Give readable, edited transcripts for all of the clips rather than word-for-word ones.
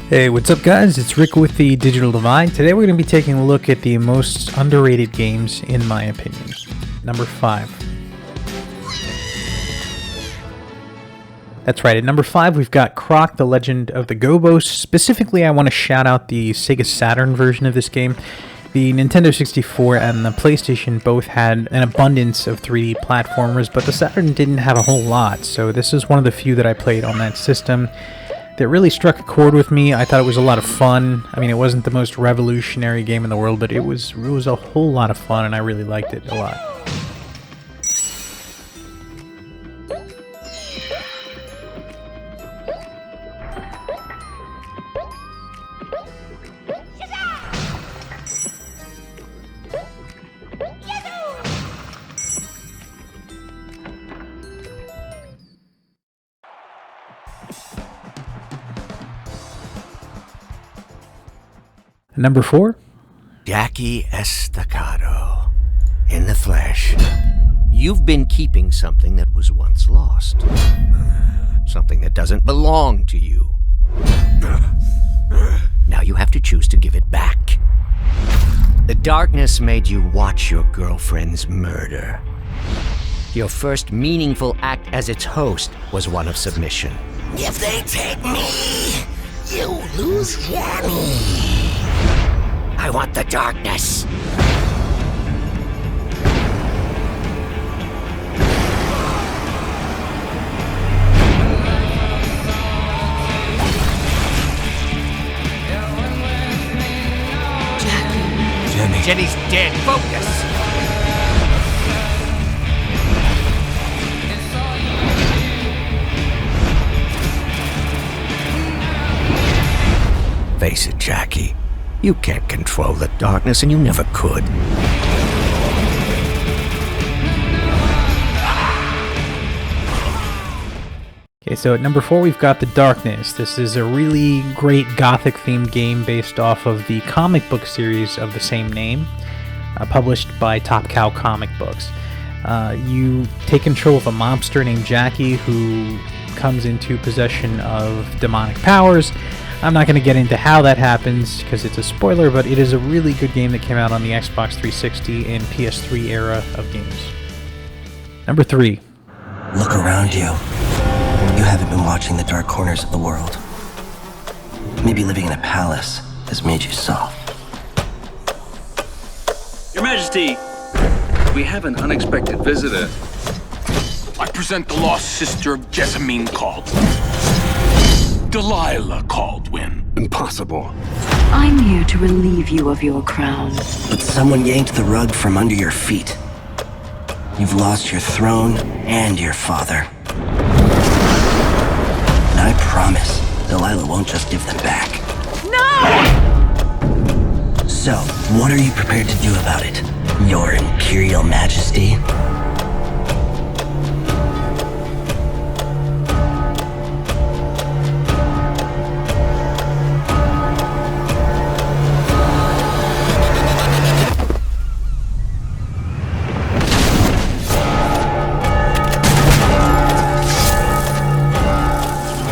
Hey, what's up guys? It's Rick with the Digital Divide. Today we're going to be taking a look at the most underrated games in my opinion. Number 5. That's right, at number 5 we've got Croc, The Legend of the Gobos. Specifically, I want to shout out the Sega Saturn version of this game. The Nintendo 64 and the PlayStation both had an abundance of 3D platformers, but the Saturn didn't have a whole lot, so this is one of the few that I played on that system that really struck a chord with me. I thought it was a lot of fun. I mean, it wasn't the most revolutionary game in the world, but it was a whole lot of fun, and I really liked it a lot. Number 4? Jackie Estacado. In the flesh. You've been keeping something that was once lost. Something that doesn't belong to you. Now you have to choose to give it back. The darkness made you watch your girlfriend's murder. Your first meaningful act as its host was one of submission. If they take me, you lose Yanni. I want the darkness. Jenny's dead. Focus. Face it, Jackie. You can't control the darkness, and you never could. Okay, so at number 4 we've got The Darkness. This is a really great gothic-themed game based off of the comic book series of the same name, published by Top Cow Comic Books. You take control of a mobster named Jackie who comes into possession of demonic powers. I'm not going to get into how that happens because it's a spoiler, but it is a really good game that came out on the Xbox 360 and PS3 era of games. Number 3. Look around you. You haven't been watching the dark corners of the world. Maybe living in a palace has made you soft. Your Majesty, we have an unexpected visitor. I present the lost sister of Jessamine Caldwin. Delilah Caldwin. Impossible. I'm here to relieve you of your crown. But someone yanked the rug from under your feet. You've lost your throne and your father. And I promise, Delilah won't just give them back. No! So, what are you prepared to do about it, Your Imperial Majesty?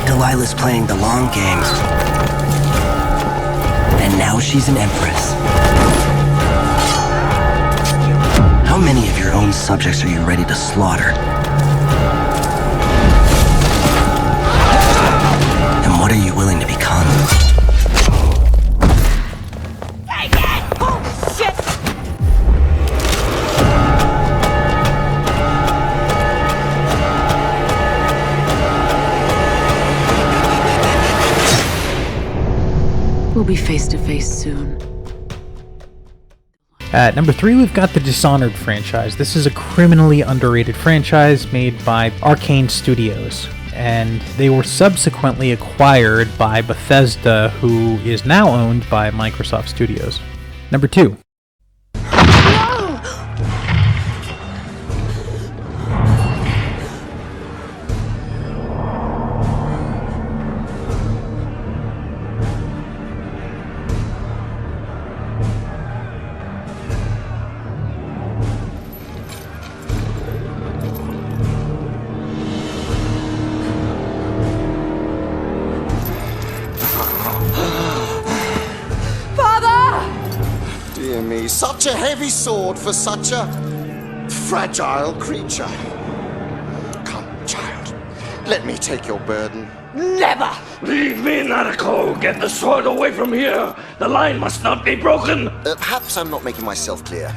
Delilah's playing the long game. And now she's an empress. How many of your own subjects are you ready to slaughter? And what are you willing to become? Take it! Oh, shit! We'll be face to face soon. At number 3, we've got the Dishonored franchise. This is a criminally underrated franchise made by Arcane Studios, and they were subsequently acquired by Bethesda, who is now owned by Microsoft Studios. Number 2. dear me. Such a heavy sword for such a fragile creature. Come, child. Let me take your burden. Never! Leave me, Narco! Get the sword away from here! The line must not be broken! Perhaps I'm not making myself clear.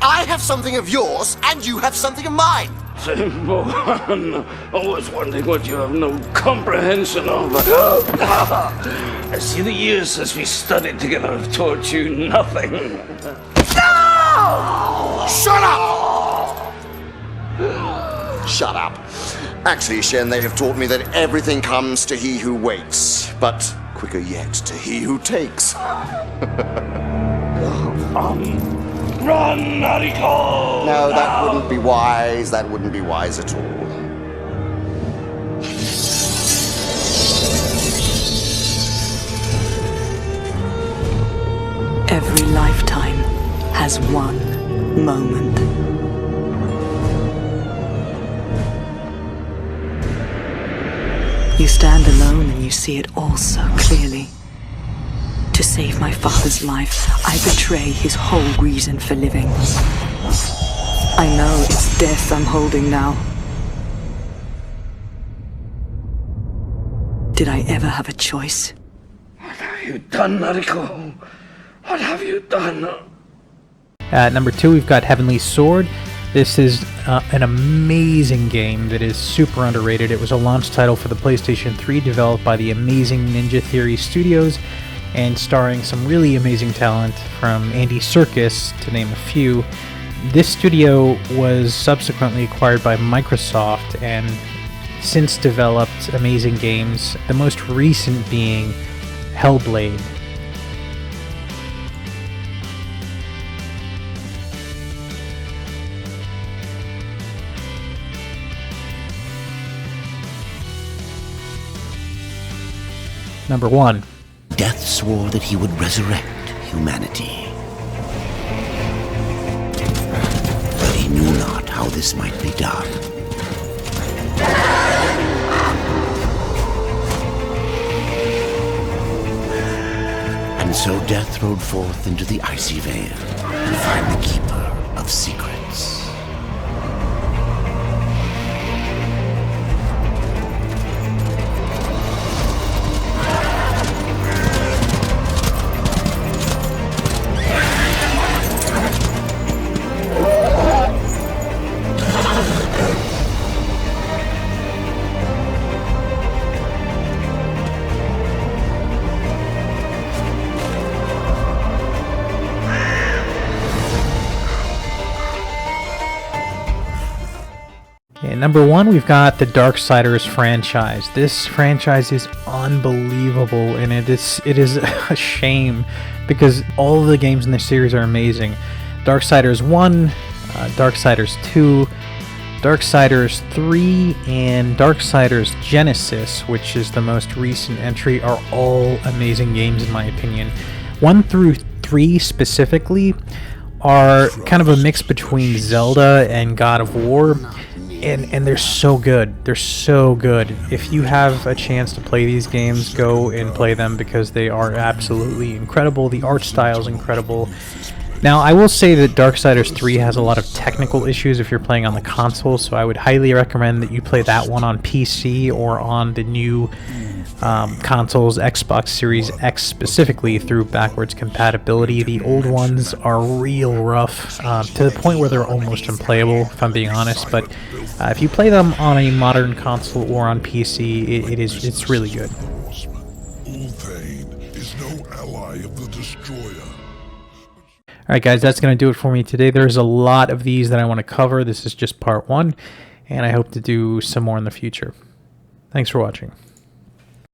I have something of yours, and you have something of mine! Simon, always wanting what you have no comprehension of. I see the years since we studied together have taught you nothing. No! Shut up! Shut up. Actually, Shen, they have taught me that everything comes to he who waits, but quicker yet to he who takes. Run, Nariko! No, that wouldn't be wise. That wouldn't be wise at all. Every lifetime has one moment. You stand alone and you see it all so clearly. To save my father's life, I betray his whole reason for living. I know it's death I'm holding now. Did I ever have a choice? What have you done, Nariko? What have you done? At number 2, we've got Heavenly Sword. This is an amazing game that is super underrated. It was a launch title for the PlayStation 3, developed by the amazing Ninja Theory Studios, and starring some really amazing talent from Andy Serkis, to name a few. This studio was subsequently acquired by Microsoft and since developed amazing games, the most recent being Hellblade. Number 1. Death swore that he would resurrect humanity. But he knew not how this might be done. And so Death rode forth into the icy veil to find the Keeper of Secrets. Number 1, we've got the Darksiders franchise. This franchise is unbelievable, and it is a shame because all of the games in this series are amazing. Darksiders 1, Darksiders 2, Darksiders 3, and Darksiders Genesis, which is the most recent entry, are all amazing games in my opinion. 1 through 3 specifically are kind of a mix between Zelda and God of War. And they're so good. They're so good. If you have a chance to play these games, go and play them because they are absolutely incredible. The art style is incredible. Now, I will say that Darksiders 3 has a lot of technical issues if you're playing on the console, so I would highly recommend that you play that one on PC or on the new consoles, Xbox Series X specifically, through backwards compatibility. The old ones are real rough, to the point where they're almost unplayable, if I'm being honest, but if you play them on a modern console or on PC, it's really good. Alright guys, that's going to do it for me today. There's a lot of these that I want to cover. This is just part 1, and I hope to do some more in the future. Thanks for watching.